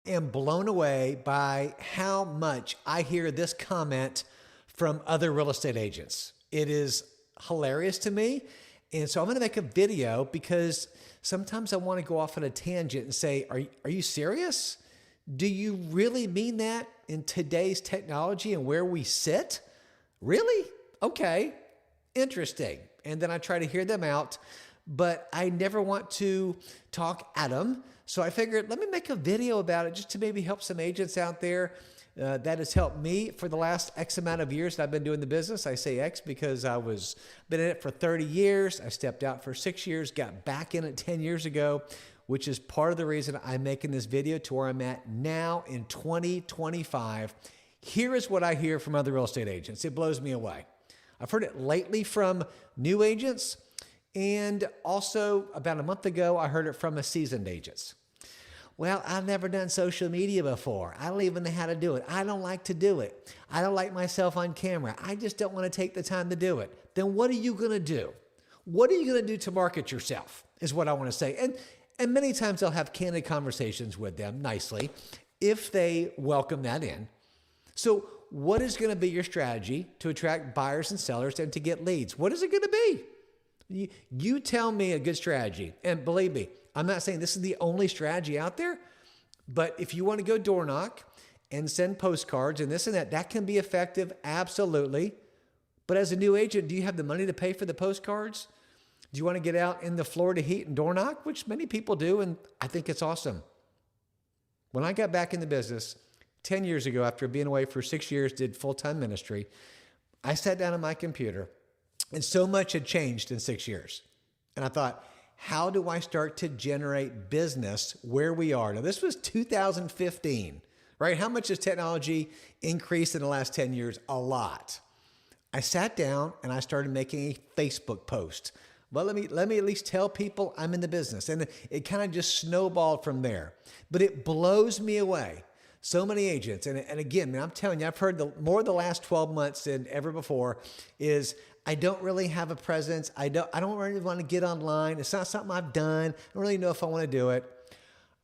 am blown away by how much I hear this comment from other real estate agents. It is hilarious to me. And so I'm going to make a video because sometimes I want to go off on a tangent and say, are you serious? Do you really mean that in today's technology and where we sit? Really? Okay, interesting. And then I try to hear them out, but I never want to talk at them. So I figured, let me make a video about it just to maybe help some agents out there. That has helped me for the last X amount of years that I've been doing the business. I say X because been in it for 30 years. I stepped out for 6 years, got back in it 10 years ago, which is part of the reason I'm making this video to where I'm at now in 2025. Here is what I hear from other real estate agents. It blows me away. I've heard it lately from new agents, and also about a month ago, I heard it from seasoned agents. Well, I've never done social media before. I don't even know how to do it. I don't like to do it. I don't like myself on camera. I just don't want to take the time to do it. Then what are you going to do? What are you going to do to market yourself is what I want to say. And many times I'll have candid conversations with them nicely if they welcome that in. So what is going to be your strategy to attract buyers and sellers and to get leads? What is it going to be? You tell me a good strategy. And believe me, I'm not saying this is the only strategy out there, but if you want to go door knock and send postcards and this and that, that can be effective, absolutely. But as a new agent, do you have the money to pay for the postcards? Do you want to get out in the Florida heat and door knock, which many people do, and I think it's awesome. When I got back in the business 10 years ago, after being away for 6 years, did full-time ministry, I sat down on my computer, and so much had changed in 6 years. And I thought, how do I start to generate business where we are? Now, this was 2015, right? How much has technology increased in the last 10 years? A lot. I sat down and I started making a Facebook post. Well, let me at least tell people I'm in the business. And it kind of just snowballed from there. But it blows me away. So many agents, and again, man, I'm telling you, I've heard more the last 12 months than ever before is, I don't really have a presence. I don't really want to get online. It's not something I've done. I don't really know if I want to do it.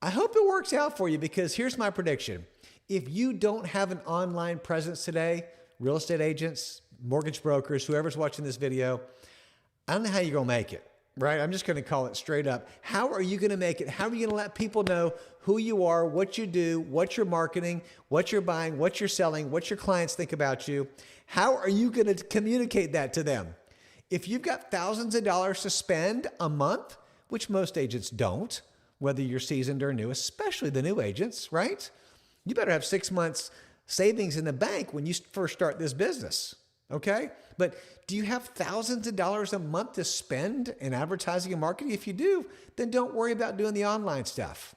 I hope it works out for you because here's my prediction. If you don't have an online presence today, real estate agents, mortgage brokers, whoever's watching this video, I don't know how you're going to make it, right? I'm just going to call it straight up. How are you going to make it? How are you going to let people know who you are, what you do, what you're marketing, what you're buying, what you're selling, what your clients think about you? How are you going to communicate that to them? If you've got thousands of dollars to spend a month, which most agents don't, whether you're seasoned or new, especially the new agents, right? You better have 6 months savings in the bank when you first start this business, okay? But do you have thousands of dollars a month to spend in advertising and marketing? If you do, then don't worry about doing the online stuff.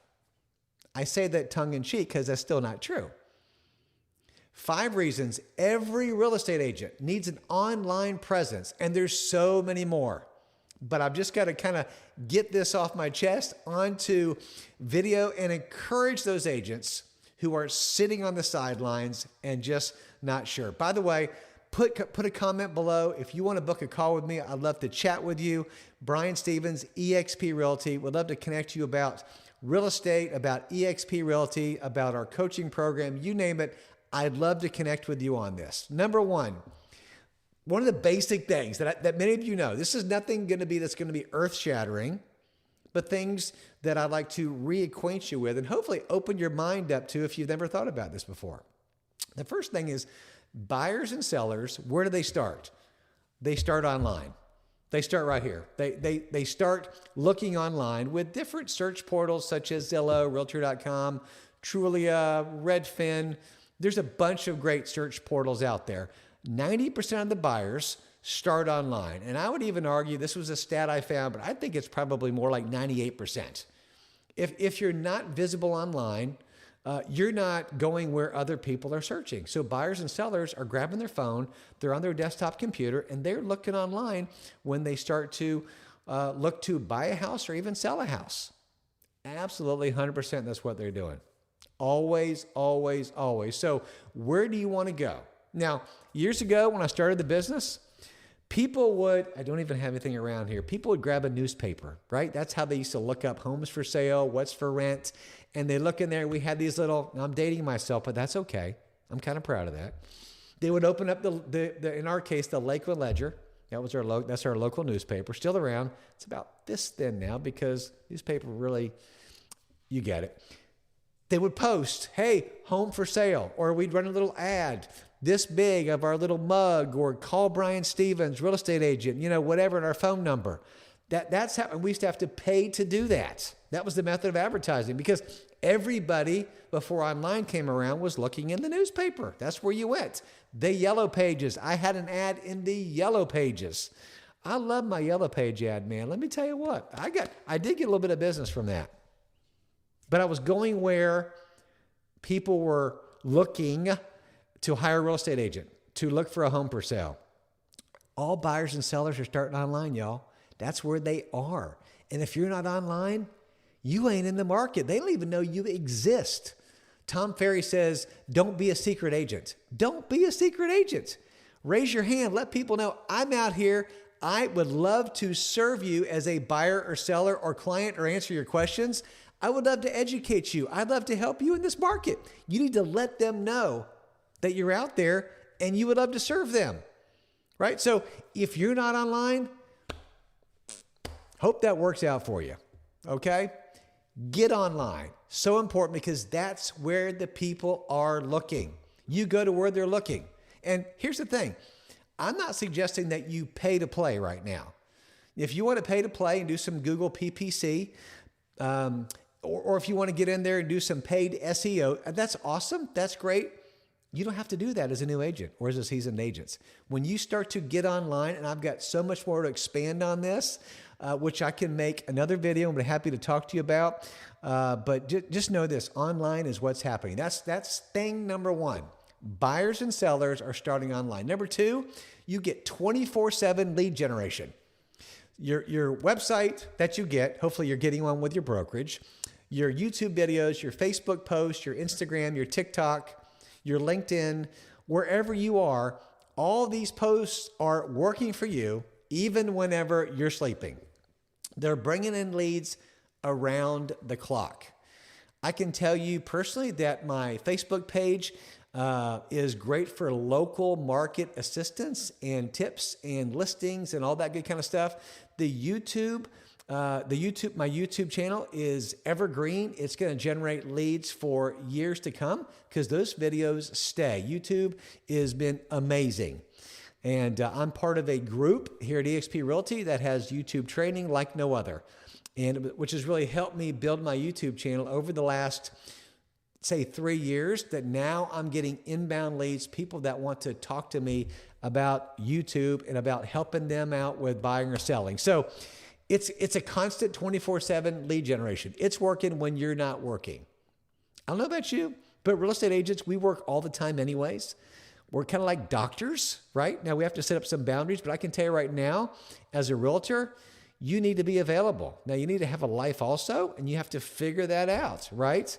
I say that tongue in cheek because that's still not true. 5 reasons every real estate agent needs an online presence, and there's so many more. But I've just got to kind of get this off my chest onto video and encourage those agents who are sitting on the sidelines and just not sure. By the way, put a comment below. If you want to book a call with me, I'd love to chat with you. Brian Stevens, eXp Realty. Would love to connect you about real estate, about eXp Realty, about our coaching program, you name it. I'd love to connect with you on this. Number one of the basic things that many of you know, this is nothing that's going to be earth-shattering, but things that I'd like to reacquaint you with and hopefully open your mind up to if you've never thought about this before. The first thing is buyers and sellers, where do they start? They start online. They start right here. They start looking online with different search portals such as Zillow, Realtor.com, Trulia, Redfin. There's a bunch of great search portals out there. 90% of the buyers start online. And I would even argue, this was a stat I found, but I think it's probably more like 98%. If you're not visible online, you're not going where other people are searching. So buyers and sellers are grabbing their phone, they're on their desktop computer, and they're looking online when they start to look to buy a house or even sell a house. Absolutely 100% that's what they're doing. Always, always, always. So where do you want to go? Now, years ago when I started the business, People would, I don't even have anything around here. People would grab a newspaper, right? That's how they used to look up homes for sale, what's for rent. And they look in there. We had these little, I'm dating myself, but that's okay. I'm kind of proud of that. They would open up in our case, the Lakewood Ledger. That's our local newspaper, still around. It's about this thin now because newspaper really, you get it. They would post, hey, home for sale, or we'd run a little ad this big of our little mug, or call Brian Stevens, real estate agent, whatever, and our phone number. That's how we used to have to pay to do that. That was the method of advertising because everybody before online came around was looking in the newspaper. That's where you went. The yellow pages. I had an ad in the yellow pages. I love my yellow page ad, man. Let me tell you what, I did get a little bit of business from that. But I was going where people were looking to hire a real estate agent, to look for a home for sale. All buyers and sellers are starting online, y'all. That's where they are. And if you're not online, you ain't in the market. They don't even know you exist. Tom Ferry says, don't be a secret agent. Don't be a secret agent. Raise your hand. Let people know I'm out here. I would love to serve you as a buyer or seller or client or answer your questions. I would love to educate you. I'd love to help you in this market. You need to let them know that you're out there and you would love to serve them, right? So if you're not online, hope that works out for you, okay? Get online. So important because that's where the people are looking. You go to where they're looking. And here's the thing. I'm not suggesting that you pay to play right now. If you want to pay to play and do some Google PPC, or if you want to get in there and do some paid SEO, that's awesome. That's great. You don't have to do that as a new agent or as a seasoned agent. When you start to get online, and I've got so much more to expand on this, which I can make another video. I'm happy to talk to you about. But just know this, online is what's happening. That's thing number one. Buyers and sellers are starting online. Number two, you get 24/7 lead generation. Your website that you get, hopefully you're getting one with your brokerage, your YouTube videos, your Facebook posts, your Instagram, your TikTok, your LinkedIn, wherever you are, all these posts are working for you even whenever you're sleeping. They're bringing in leads around the clock. I can tell you personally that my Facebook page is great for local market assistance and tips and listings and all that good kind of stuff. My YouTube channel is evergreen. It's going to generate leads for years to come because those videos stay. YouTube has been amazing. And I'm part of a group here at eXp Realty that has YouTube training like no other, and which has really helped me build my YouTube channel over the last, say, 3 years, that now I'm getting inbound leads, people that want to talk to me about YouTube and about helping them out with buying or selling. So it's a constant 24/7 lead generation. It's working when you're not working. I don't know about you, but real estate agents, we work all the time anyways. We're kind of like doctors, right? Now we have to set up some boundaries, but I can tell you right now, as a realtor, you need to be available. Now you need to have a life also, and you have to figure that out, right?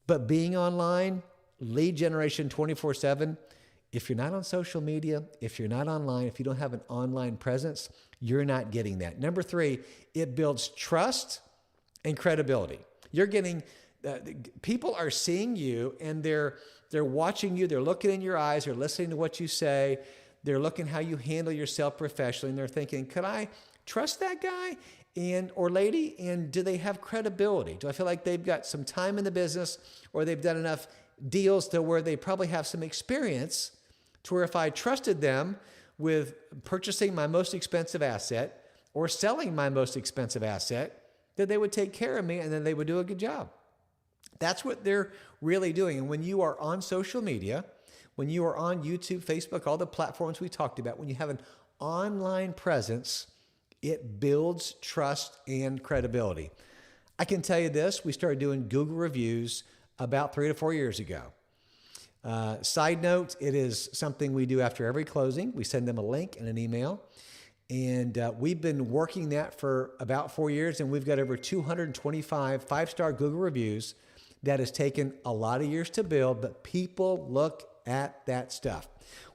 But being online, lead generation 24/7, if you're not on social media, if you're not online, if you don't have an online presence, you're not getting that. Number three, it builds trust and credibility. You're getting, people are seeing you and they're watching you. They're looking in your eyes. They're listening to what you say. They're looking how you handle yourself professionally. And they're thinking, could I trust that guy or lady? And do they have credibility? Do I feel like they've got some time in the business, or they've done enough deals to where they probably have some experience to where if I trusted them with purchasing my most expensive asset or selling my most expensive asset, that they would take care of me and then they would do a good job. That's what they're really doing. And when you are on social media, when you are on YouTube, Facebook, all the platforms we talked about, when you have an online presence, it builds trust and credibility. I can tell you this, we started doing Google reviews about 3 to 4 years ago. Side note, it is something we do after every closing. We send them a link and an email. And we've been working that for about 4 years, and we've got over 225 five-star Google reviews. That has taken a lot of years to build, but people look at that stuff.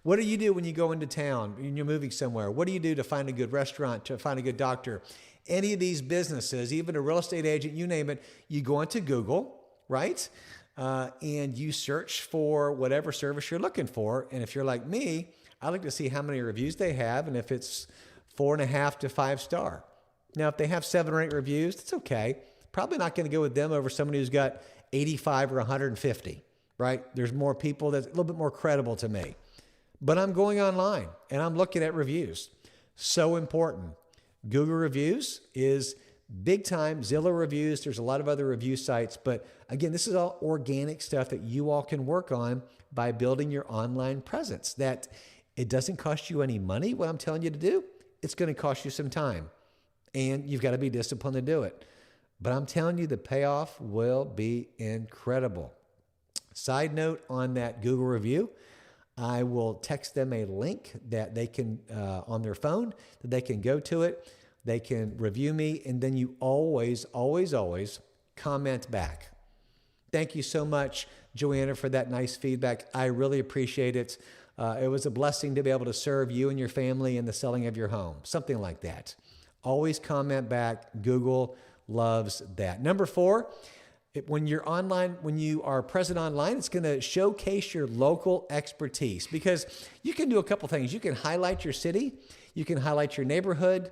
What do you do when you go into town and you're moving somewhere? What do you do to find a good restaurant, to find a good doctor? Any of these businesses, even a real estate agent, you name it, you go into Google, right? And you search for whatever service you're looking for. And if you're like me, I like to see how many reviews they have and if it's 4.5 to 5 star. Now, if they have 7 or 8 reviews, it's okay. Probably not going to go with them over somebody who's got 85 or 150, right? There's more people that's a little bit more credible to me. But I'm going online and I'm looking at reviews. So important. Google reviews is big time. Zillow reviews. There's a lot of other review sites. But again, this is all organic stuff that you all can work on by building your online presence. That it doesn't cost you any money, what I'm telling you to do. It's going to cost you some time. And you've got to be disciplined to do it. But I'm telling you, the payoff will be incredible. Side note on that Google review, I will text them a link that they can, on their phone, that they can go to it. They can review me, and then you always, always, always comment back. Thank you so much, Joanna, for that nice feedback. I really appreciate it. It was a blessing to be able to serve you and your family in the selling of your home, something like that. Always comment back. Google loves that. Number 4, when you're online, when you are present online, it's going to showcase your local expertise because you can do a couple things. You can highlight your city. You can highlight your neighborhood.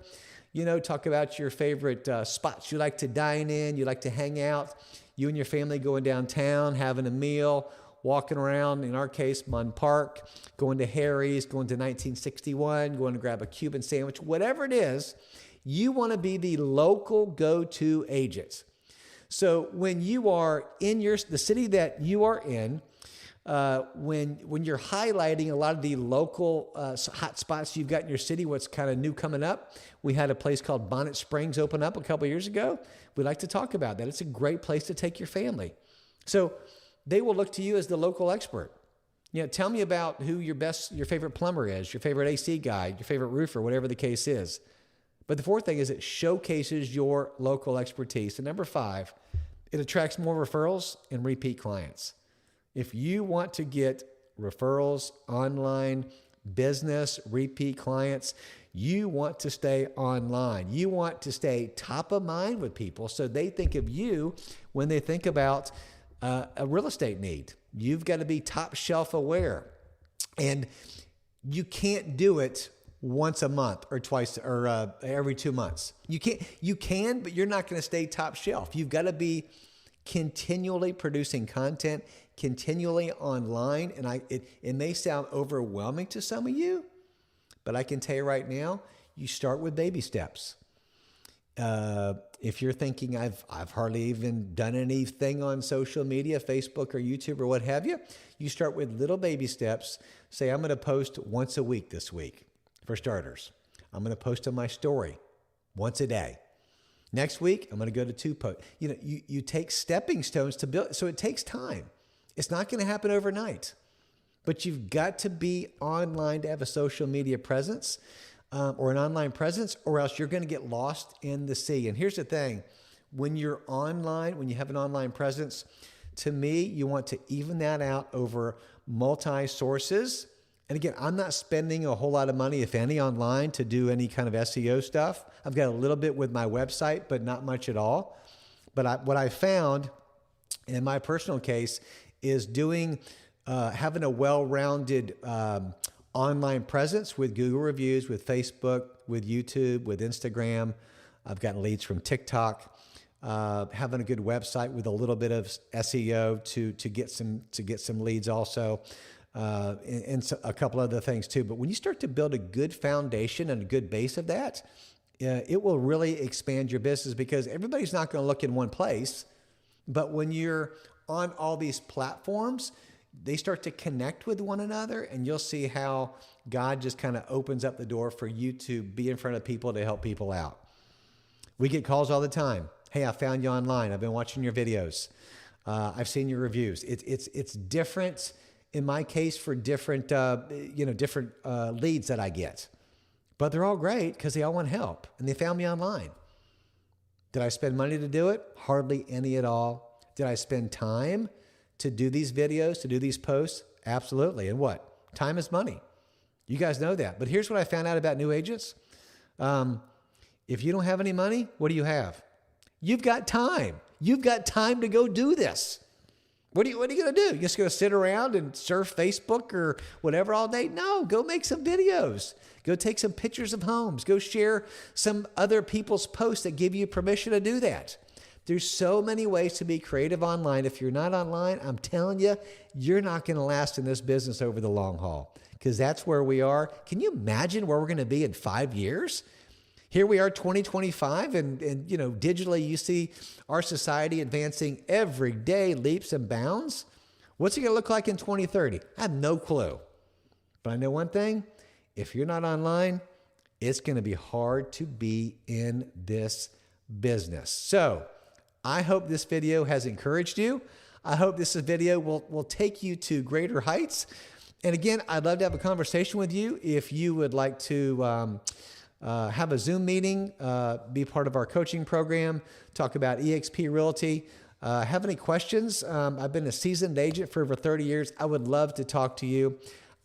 You know, talk about your favorite spots you like to dine in, you like to hang out. You and your family going downtown, having a meal, walking around, in our case, Munn Park, going to Harry's, going to 1961, going to grab a Cuban sandwich, whatever it is, you want to be the local go-to agent. So when you are in the city that you are in, when you're highlighting a lot of the local hot spots you've got in your city, what's kind of new coming up, we had a place called Bonnet Springs open up a couple of years ago. We'd like to talk about that. It's a great place to take your family. So they will look to you as the local expert. You know, tell me about who your favorite plumber is, your favorite AC guy, your favorite roofer, whatever the case is. But the 4th thing is it showcases your local expertise. And number 5, it attracts more referrals and repeat clients. If you want to get referrals, online, business, repeat clients, you want to stay online. You want to stay top of mind with people so they think of you when they think about a real estate need. You've got to be top shelf aware. And you can't do it once a month or twice or every 2 months. You can, but you're not going to stay top shelf. You've got to be continually producing content, continually online. And it may sound overwhelming to some of you, but I can tell you right now, you start with baby steps. If you're thinking I've hardly even done anything on social media, Facebook or YouTube or what have you, you start with little baby steps. Say, I'm going to post once a week this week. For starters, I'm going to post on my story once a day. Next week, I'm going to go to 2 posts. You know, you take stepping stones to build. So it takes time. It's not going to happen overnight, but you've got to be online to have a social media presence or an online presence, or else you're going to get lost in the sea. And here's the thing. When you're online, when you have an online presence, to me, you want to even that out over multi-sources. And again, I'm not spending a whole lot of money, if any, online to do any kind of SEO stuff. I've got a little bit with my website, but not much at all. But what I found in my personal case is having a well-rounded online presence with Google reviews, with Facebook, with YouTube, with Instagram. I've gotten leads from TikTok. Having a good website with a little bit of SEO to get some leads also. And so a couple other things too. But when you start to build a good foundation and a good base of that, it will really expand your business because everybody's not going to look in one place. But when you're on all these platforms, they start to connect with one another, and you'll see how God just kind of opens up the door for you to be in front of people to help people out. We get calls all the time. Hey, I found you online. I've been watching your videos. I've seen your reviews. It's different. In my case, for different leads that I get. But they're all great because they all want help and they found me online. Did I spend money to do it? Hardly any at all. Did I spend time to do these videos, to do these posts? Absolutely. And what? Time is money. You guys know that. But here's what I found out about new agents. If you don't have any money, what do you have? You've got time. You've got time to go do this. What are you going to do? You just going to sit around and surf Facebook or whatever all day? No, go make some videos. Go take some pictures of homes. Go share some other people's posts that give you permission to do that. There's so many ways to be creative online. If you're not online, I'm telling you, you're not going to last in this business over the long haul, because that's where we are. Can you imagine where we're going to be in 5 years? Here we are, 2025, and digitally you see our society advancing every day, leaps and bounds. What's it going to look like in 2030? I have no clue. But I know one thing, if you're not online, it's going to be hard to be in this business. So I hope this video has encouraged you. I hope this video will take you to greater heights. And again, I'd love to have a conversation with you if you would like to have a Zoom meeting, be part of our coaching program, talk about eXp Realty. Have any questions? I've been a seasoned agent for over 30 years. I would love to talk to you.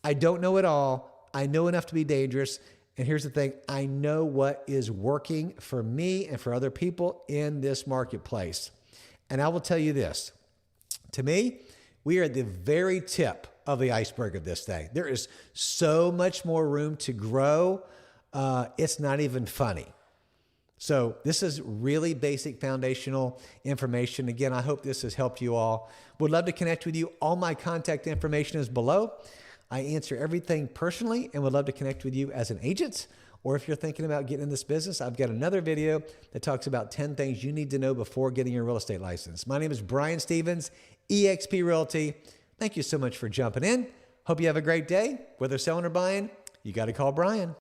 I don't know it all. I know enough to be dangerous. And here's the thing. I know what is working for me and for other people in this marketplace. And I will tell you this. To me, we are at the very tip of the iceberg of this thing. There is so much more room to grow. It's not even funny. So this is really basic foundational information. Again, I hope this has helped you all. Would love to connect with you. All my contact information is below. I answer everything personally and would love to connect with you as an agent. Or if you're thinking about getting in this business, I've got another video that talks about 10 things you need to know before getting your real estate license. My name is Brian Stevens, eXp Realty. Thank you so much for jumping in. Hope you have a great day. Whether selling or buying, you got to call Brian.